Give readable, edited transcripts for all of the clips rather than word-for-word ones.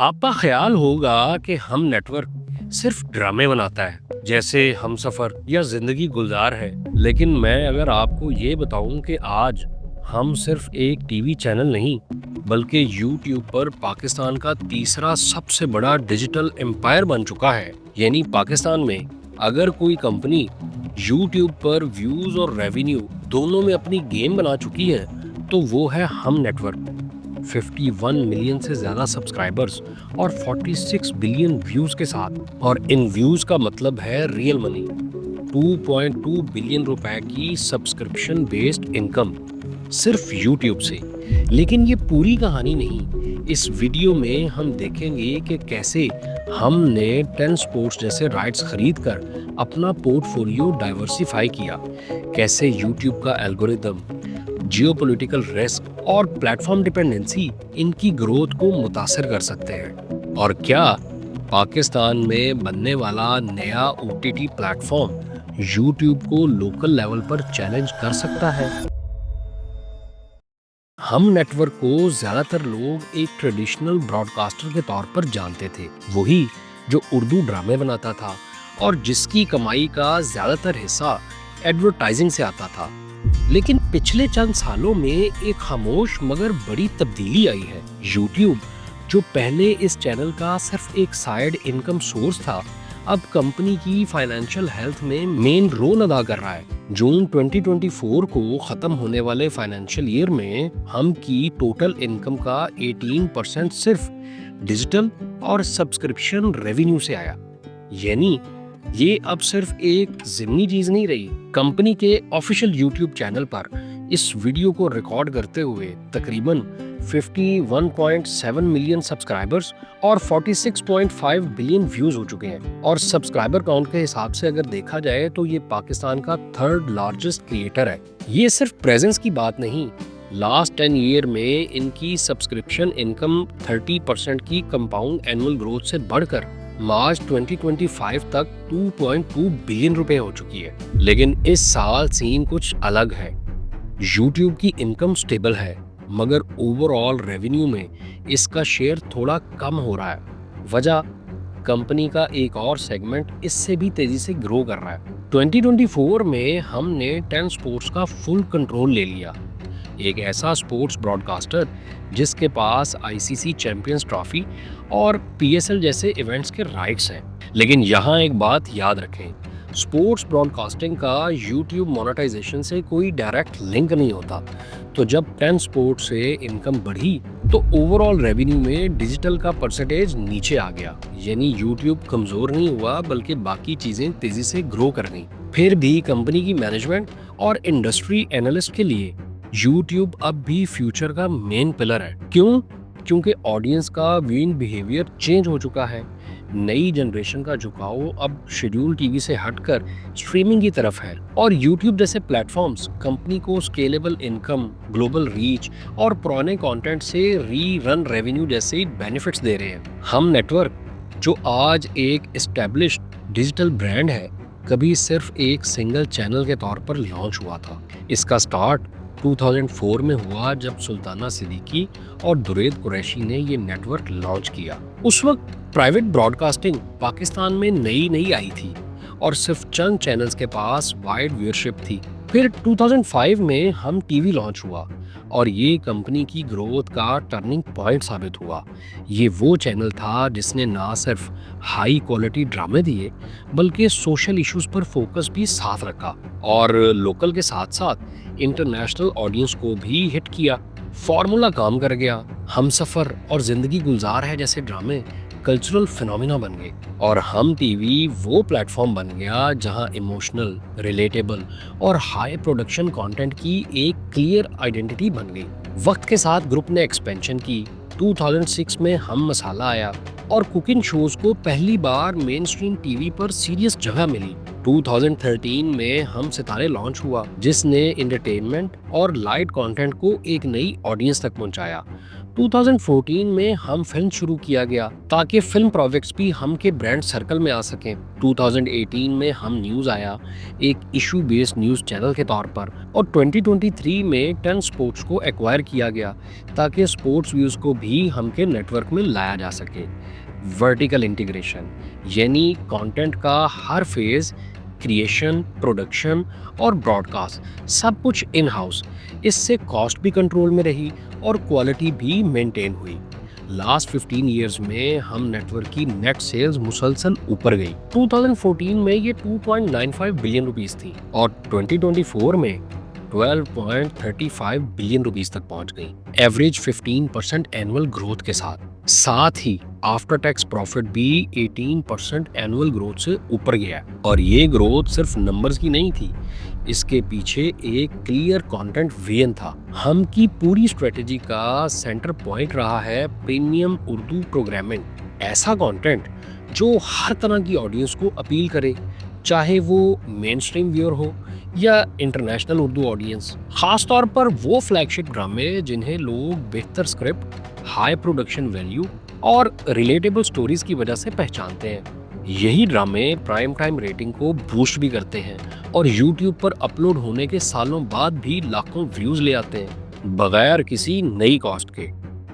आपका ख्याल होगा कि हम नेटवर्क सिर्फ ड्रामे बनाता है, जैसे हमसफर या जिंदगी गुलजार है। लेकिन मैं अगर आपको ये बताऊं कि आज हम सिर्फ एक टीवी चैनल नहीं, बल्कि यूट्यूब पर पाकिस्तान का तीसरा सबसे बड़ा डिजिटल एम्पायर बन चुका है। यानी पाकिस्तान में अगर कोई कंपनी यूट्यूब पर व्यूज और रेवेन्यू दोनों में अपनी गेम बना चुकी है, तो वो है हम नेटवर्क। 51 मिलियन से ज़्यादा सब्सक्राइबर्स और 46 बिलियन व्यूज़ के साथ। और इन व्यूज़ का मतलब है रियल मनी, 2.2 बिलियन रुपए की सब्सक्रिप्शन बेस्ड इनकम सिर्फ यूट्यूब से। लेकिन ये पूरी कहानी नहीं। इस वीडियो में हम देखेंगे कि कैसे हमने 10 स्पोर्ट्स जैसे राइट्स खरीद कर अपना पोर्टफोलियो डाइवर्सिफाई किया, कैसे यूट्यूब का एल्गोरिदम, जियोपॉलिटिकल रिस्क और प्लेटफॉर्म डिपेंडेंसी इनकी ग्रोथ को मुतासर कर सकते हैं, और क्या पाकिस्तान में बनने वाला नया ओटीटी प्लेटफॉर्म यूट्यूब को लोकल लेवल पर चैलेंज कर सकता है। हम नेटवर्क को ज्यादातर लोग एक ट्रेडिशनल ब्रॉडकास्टर के तौर पर जानते थे, वही जो उर्दू ड्रामे बनाता था और जिसकी कमाई का ज्यादातर हिस्सा एडवर्टाइजिंग से आता था। लेकिन पिछले चंद सालों में एक खामोश मगर बड़ी तब्दीली आई है। यूट्यूब, जो पहले इस चैनल का सिर्फ एक साइड इनकम सोर्स था, अब कंपनी की फाइनेंशियल हेल्थ में मेन रोल अदा कर रहा है। जून 2024 को खत्म होने वाले फाइनेंशियल ईयर में हम की टोटल इनकम का 18% सिर्फ डिजिटल और सब्सक्रिप्शन रेवेन्यू से आया। यानी ये अब सिर्फ एक ज़िमनी चीज नहीं रही। कंपनी के ऑफिशियल यूट्यूब चैनल पर इस वीडियो को रिकॉर्ड करते हुए तकरीबन 51.7 मिलियन सब्सक्राइबर्स और 46.5 बिलियन व्यूज हो चुके हैं। और सब्सक्राइबर काउंट के हिसाब से अगर देखा जाए तो ये पाकिस्तान का 3rd लार्जेस्ट क्रिएटर है। ये सिर्फ प्रेजेंस की बात नहीं, लास्ट 10 ईयर में इनकी सब्सक्रिप्शन इनकम 30% की कंपाउंड एनुअल ग्रोथ से बढ़कर मार्च 2025 तक 2.2 बिलियन रुपए हो चुकी है। लेकिन इस साल सीन कुछ अलग है। यूट्यूब की इनकम स्टेबल है, मगर ओवरऑल रेवेन्यू में इसका शेयर थोड़ा कम हो रहा है। वजह, कंपनी का एक और सेगमेंट इससे भी तेजी से ग्रो कर रहा है। 2024 में हमने 10 स्पोर्ट्स का फुल कंट्रोल ले लिया, एक ऐसा स्पोर्ट्स ब्रॉडकास्टर जिसके पास आईसीसी चैंपियंस ट्रॉफी और पीएसएल जैसे इवेंट्स के राइट्स हैं। लेकिन यहाँ एक बात याद रखें, स्पोर्ट्स ब्रॉडकास्टिंग का यूट्यूब मोनेटाइजेशन से कोई डायरेक्ट लिंक नहीं होता। तो जब 10 स्पोर्ट्स से इनकम बढ़ी तो ओवरऑल रेवेन्यू में डिजिटल का परसेंटेज नीचे आ गया। यानी यूट्यूब कमजोर नहीं हुआ, बल्कि बाकी चीजें तेजी से ग्रो कर गई। फिर भी कंपनी की मैनेजमेंट और इंडस्ट्री एनालिस्ट के लिए यूट्यूब अब भी फ्यूचर का मेन पिलर है। क्यों? क्योंकि ऑडियंस का व्यूइंग बिहेवियर चेंज हो चुका है। नई जनरेशन का झुकाव अब शेड्यूल टीवी से हटकर स्ट्रीमिंग की तरफ है, और यूट्यूब जैसे प्लेटफॉर्म्स कंपनी को स्केलेबल इनकम, ग्लोबल रीच और पुराने कंटेंट से री रन रेवेन्यू जैसे बेनिफिट्स दे रहे हैं। हम नेटवर्क, जो आज एक एस्टेब्लिश्ड डिजिटल ब्रांड है, कभी सिर्फ एक सिंगल चैनल के तौर पर लॉन्च हुआ था। इसका स्टार्ट 2004 में हुआ, जब सुल्ताना सिद्दीकी और दुरैद कुरैशी ने ये नेटवर्क लॉन्च किया। उस वक्त प्राइवेट ब्रॉडकास्टिंग पाकिस्तान में नई आई थी और सिर्फ चंद चैनल्स के पास वाइड व्यूअरशिप थी। फिर 2005 में हम टीवी लॉन्च हुआ और ये कंपनी की ग्रोथ का टर्निंग पॉइंट साबित हुआ। ये वो चैनल था जिसने ना सिर्फ हाई क्वालिटी ड्रामे दिए, बल्कि सोशल इश्यूज पर फोकस भी साथ रखा, और लोकल के साथ साथ इंटरनेशनल ऑडियंस को भी हिट किया। फॉर्मूला काम कर गया। हमसफर और जिंदगी गुलजार है जैसे ड्रामे कल्चरल फिनोमिना बन गए, और हम टीवी वो प्लेटफॉर्म बन गया जहां इमोशनल, रिलेटेबल और हाई प्रोडक्शन कंटेंट की एक क्लियर आइडेंटिटी बन गई। वक्त के साथ ग्रुप ने एक्सपेंशन की। 2006 में हम मसाला आया और कुकिंग शोज को पहली बार मेन स्ट्रीम टीवी पर सीरियस जगह मिली। 2013 में हम सितारे लॉन्च हुआ, जिसने एंटरटेनमेंट और लाइट कंटेंट को एक नई ऑडियंस तक पहुंचाया। 2014 में हम फिल्म शुरू किया गया ताकि फिल्म प्रोजेक्ट्स भी हम के ब्रांड सर्कल में आ सकें। 2018 में हम न्यूज़ आया एक इशू बेस्ड न्यूज़ चैनल के तौर पर, और 2023 में 10 स्पोर्ट्स को एक्वायर किया गया ताकि स्पोर्ट्स व्यूज़ को भी हम के नेटवर्क में लाया जा सके। वर्टिकल इंटीग्रेशन यानी कंटेंट का हर फेज, क्रिएशन, प्रोडक्शन और ब्रॉडकास्ट सब कुछ इन हाउस। इससे कॉस्ट भी कंट्रोल में रही और क्वालिटी भी मेंटेन हुई। लास्ट 15 इयर्स में हम नेटवर्क की नेट सेल्स मुसलसल ऊपर गई। 2014 में ये 2.95 बिलियन रुपीस थी और 2024 में 12.35 बिलियन रुपीस तक पहुंच गई, एवरेज 15% एनुअल ग्रोथ के साथ। साथ ही आफ्टर टैक्स प्रॉफिट भी 18% एनुअल ग्रोथ से ऊपर गया। और ये ग्रोथ सिर्फ नंबर्स की नहीं थी, इसके पीछे एक क्लियर कंटेंट विजन था। हम की पूरी स्ट्रेटेजी का सेंटर पॉइंट रहा है प्रीमियम उर्दू प्रोग्रामिंग। ऐसा कंटेंट जो हर तरह की ऑडियंस को अपील करे, चाहे वो मेन स्ट्रीम व्यूअर हो या इंटरनेशनल उर्दू ऑडियंस। खास तौर पर वो फ्लैगशिप ड्रामे जिन्हें लोग बेहतर स्क्रिप्ट, हाई प्रोडक्शन वैल्यू और रिलेटेबल स्टोरीज की वजह से पहचानते हैं। यही ड्रामे प्राइम टाइम रेटिंग को बूस्ट भी करते हैं और YouTube पर अपलोड होने के सालों बाद भी लाखों व्यूज ले आते हैं बगैर किसी नई कॉस्ट के।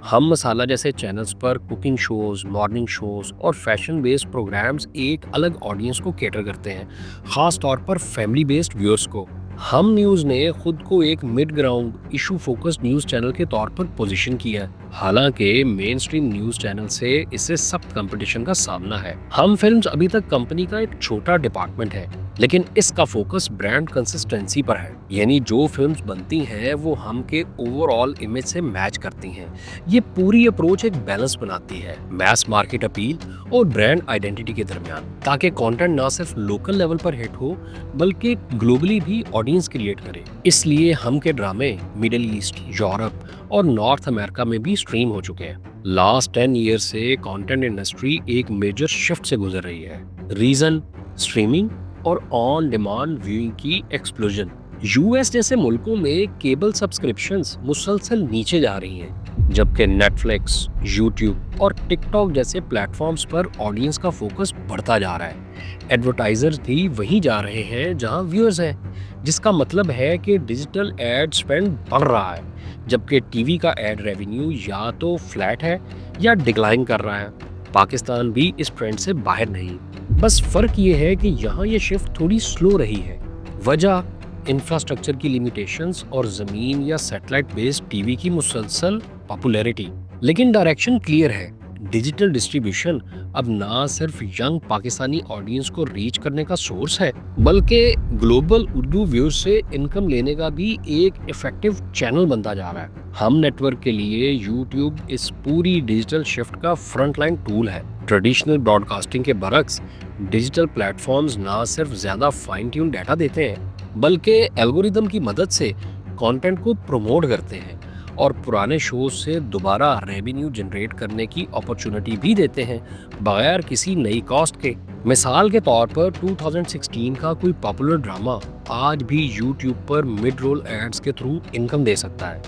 हम मसाला जैसे चैनल्स पर कुकिंग शोज, मॉर्निंग शोज और फैशन बेस्ड प्रोग्राम्स एक अलग ऑडियंस को कैटर करते हैं, खास तौर पर फैमिली बेस्ड व्यूअर्स को। हम न्यूज़ ने खुद को एक mid ground issue focused news channel के तौर पर पोजीशन किया है। हालांकि मेन स्ट्रीम न्यूज़ चैनल से इससे सख्त कंपटीशन का सामना है। हम फिल्म्स अभी तक कंपनी का एक छोटा डिपार्टमेंट है, लेकिन इसका फोकस ब्रांड कंसिस्टेंसी पर है, यानी जो फिल्म्स बनती हैं वो हम के ओवरऑल इमेज से मैच करती हैं। ये पूरी अप्रोच एक बैलेंस बनाती है मैस मार्केट अपील और ब्रांड आइडेंटिटी के दरमियान, ताकि कंटेंट ना सिर्फ लोकल लेवल पर हिट हो बल्कि ग्लोबली भी ऑडियंस क्रिएट करे। इसलिए हम के ड्रामे मिडिल ईस्ट, यूरोप और नॉर्थ अमेरिका में भी स्ट्रीम हो चुके हैं। लास्ट 10 ईयर से कंटेंट इंडस्ट्री एक मेजर शिफ्ट से गुजर रही है। रीजन स्ट्रीमिंग और ऑन डिमांड व्यूइंग की एक्सप्लोजन। यूएस जैसे मुल्कों में केबल सब्सक्रिप्शंस मुसलसल नीचे जा रही हैं, जबकि नेटफ्लिक्स, यूट्यूब और टिकटॉक जैसे प्लेटफॉर्म्स पर ऑडियंस का फोकस बढ़ता जा रहा है। एडवर्टाइजर्स भी वहीं जा रहे हैं जहां व्यूअर्स हैं, जिसका मतलब है कि डिजिटल एड स्पेंड बढ़ रहा है, जबकि टीवी का एड रेवेन्यू या तो फ्लैट है या डिक्लाइन कर रहा है। पाकिस्तान भी इस ट्रेंड से बाहर नहीं, बस फर्क ये है कि यहाँ ये शिफ्ट थोड़ी स्लो रही है। वजह इंफ्रास्ट्रक्चर की लिमिटेशंस और ज़मीन या सैटेलाइट बेस्ड टीवी की मुसलसल पॉपुलैरिटी। लेकिन डायरेक्शन क्लियर है। डिजिटल डिस्ट्रीब्यूशन अब ना सिर्फ यंग पाकिस्तानी ऑडियंस को रीच करने का सोर्स है, बल्कि ग्लोबल उर्दू व्यूअर्स से इनकम लेने का भी एक इफेक्टिव चैनल बनता जा रहा है। हम नेटवर्क के लिए यूट्यूब इस पूरी डिजिटल शिफ्ट का फ्रंटलाइन टूल है। ट्रेडिशनल ब्रॉडकास्टिंग के बरक्स डिजिटल प्लेटफॉर्म्स ना सिर्फ ज़्यादा फाइन ट्यून डाटा देते हैं, बल्कि एल्गोरिदम की मदद से कंटेंट को प्रमोट करते हैं और पुराने शोज से दोबारा रेवेन्यू जनरेट करने की अपॉर्चुनिटी भी देते हैं बगैर किसी नई कॉस्ट के। मिसाल के तौर पर 2016 का कोई पॉपुलर ड्रामा आज भी यूट्यूब पर मिड रोल एड्स के थ्रू इनकम दे सकता है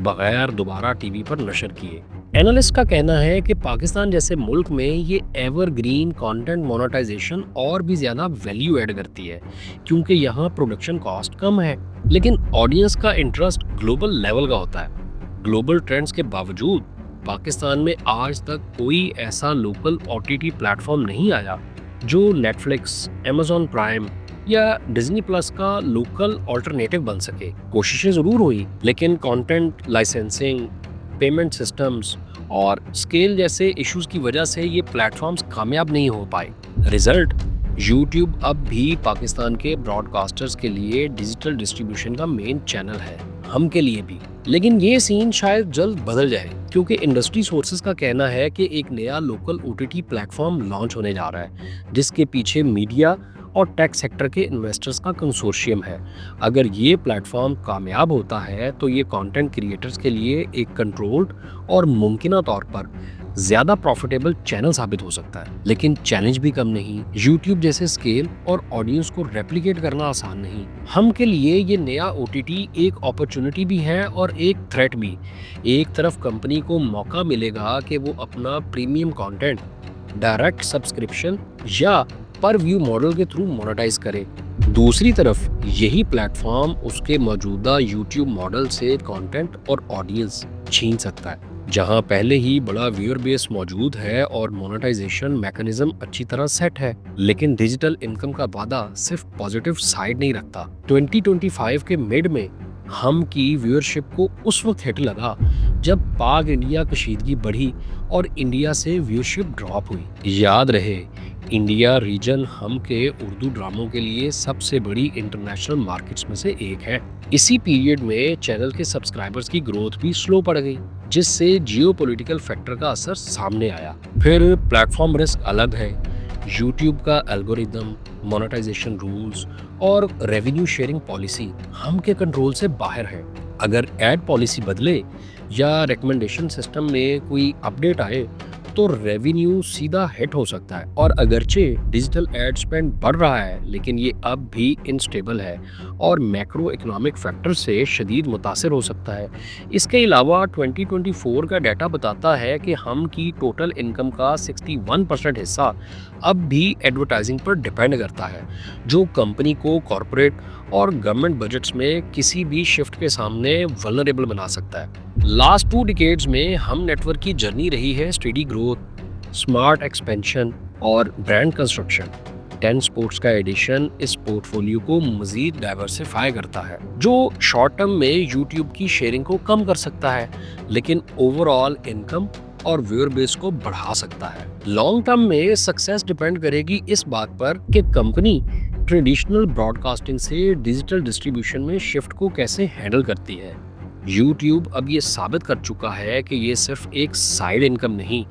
बगैर दोबारा टीवी पर नशर किए। एनालिस्ट का कहना है कि पाकिस्तान जैसे मुल्क में ये एवरग्रीन कंटेंट मोनेटाइजेशन और भी ज़्यादा वैल्यू ऐड करती है, क्योंकि यहाँ प्रोडक्शन कॉस्ट कम है, लेकिन ऑडियंस का इंटरेस्ट ग्लोबल लेवल का होता है। ग्लोबल ट्रेंड्स के बावजूद पाकिस्तान में आज तक कोई ऐसा लोकल OTT प्लेटफॉर्म नहीं आया जो नेटफ्लिक्स, अमेज़न प्राइम या डिज्नी प्लस का लोकल ऑल्टरनेटिव बन सके। कोशिशें ज़रूर हुई, लेकिन कंटेंट लाइसेंसिंग, पेमेंट सिस्टम्स और स्केल जैसे इश्यूज की वजह से ये प्लेटफॉर्म्स कामयाब नहीं हो पाए। रिजल्ट, यूट्यूब अब भी पाकिस्तान के ब्रॉडकास्टर्स के लिए डिजिटल डिस्ट्रीब्यूशन का मेन चैनल है, हम के लिए भी। लेकिन ये सीन शायद जल्द बदल जाए, क्योंकि इंडस्ट्री सोर्सेज का कहना है कि एक नया लोकल OTT प्लेटफॉर्म लॉन्च होने जा रहा है, जिसके पीछे मीडिया और टेक सेक्टर के इन्वेस्टर्स का कंसोर्शियम है। अगर ये प्लेटफॉर्म कामयाब होता है तो ये कंटेंट क्रिएटर्स के लिए एक कंट्रोल्ड और मुमकिन तौर पर ज्यादा प्रॉफिटेबल चैनल साबित हो सकता है। लेकिन चैलेंज भी कम नहीं, यूट्यूब जैसे स्केल और ऑडियंस को रेप्लिकेट करना आसान नहीं। हम के लिए ये नया ओटीटी एक अपॉर्चुनिटी भी है और एक थ्रेट भी। एक तरफ कंपनी को मौका मिलेगा कि वो अपना प्रीमियम कंटेंट डायरेक्ट सब्सक्रिप्शन या पर व्यू मॉडल के थ्रू मोनेटाइज करे। दूसरी तरफ यही प्लेटफॉर्म उसके मौजूदा यूट्यूब मॉडल से कंटेंट और ऑडियंस छीन सकता है। जहां पहले ही बड़ा व्यूअर बेस मौजूद है और मोनेटाइजेशन मैकेनिज्म अच्छी तरह सेट है, लेकिन डिजिटल इनकम का वादा सिर्फ पॉजिटिव साइड नहीं रखता। 2025 के मिड में हम की व्यूअरशिप को उस वक्त हिट लगा जब पाक इंडिया कशीदगी बढ़ी और इंडिया से व्यूअरशिप ड्रॉप हुई। याद रहे, इंडिया रीजन हम के उर्दू ड्रामों के लिए सबसे बड़ी इंटरनेशनल मार्केट्स में से एक है। इसी पीरियड में चैनल के सब्सक्राइबर्स की ग्रोथ भी स्लो पड़ गई, जिससे जियोपॉलिटिकल फैक्टर का असर सामने आया। फिर प्लेटफॉर्म रिस्क अलग है। यूट्यूब का एल्गोरिदम, मोनेटाइजेशन रूल्स और रेवेन्यू शेयरिंग पॉलिसी हम के कंट्रोल से बाहर है। अगर एड पॉलिसी बदले या रिकमेंडेशन सिस्टम में कोई अपडेट आए तो रेवेन्यू सीधा हिट हो सकता है। और अगरचे डिजिटल एड स्पेंड बढ़ रहा है, लेकिन ये अब भी इनस्टेबल है और मैक्रो इकोनॉमिक फैक्टर से शदीद मुतासिर हो सकता है। इसके अलावा 2024 का डाटा बताता है कि हम की टोटल इनकम का 61% हिस्सा अब भी एडवर्टाइजिंग पर डिपेंड करता है, जो कंपनी को कॉरपोरेट और गवर्नमेंट बजट्स में किसी भी शिफ्ट के सामने वल्नरेबल बना सकता है। लास्ट 2 डिकेड्स में हम नेटवर्क की जर्नी रही है स्टेडी ग्रोथ, स्मार्ट एक्सपेंशन और ब्रांड कंस्ट्रक्शन। 10 स्पोर्ट्स का एडिशन इस पोर्टफोलियो को मजीद डाइवर्सिफाई करता है, जो शॉर्ट टर्म में यूट्यूब की शेयरिंग को कम कर सकता है, लेकिन ओवरऑल इनकम और व्यूअर बेस को बढ़ा सकता है। लॉन्ग टर्म में सक्सेस डिपेंड करेगी इस बात पर कि कंपनी ट्रेडिशनल ब्रॉडकास्टिंग से डिजिटल डिस्ट्रीब्यूशन में शिफ्ट को कैसे हैंडल करती है। यूट्यूब अब ये साबित कर चुका है कि ये सिर्फ एक साइड इनकम नहीं,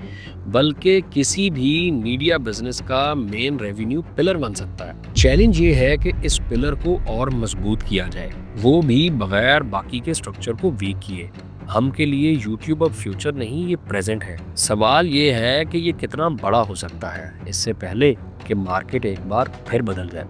बल्कि किसी भी मीडिया बिजनेस का मेन रेवेन्यू पिलर बन सकता है। चैलेंज ये है कि इस पिलर को और मजबूत किया जाए, वो भी बगैर बाकी के स्ट्रक्चर को वीक किए। हम के लिए यूट्यूब अब फ्यूचर नहीं, ये प्रेजेंट है। सवाल ये है कि ये कितना बड़ा हो सकता है इससे पहले कि मार्केट एक बार फिर बदल जाए।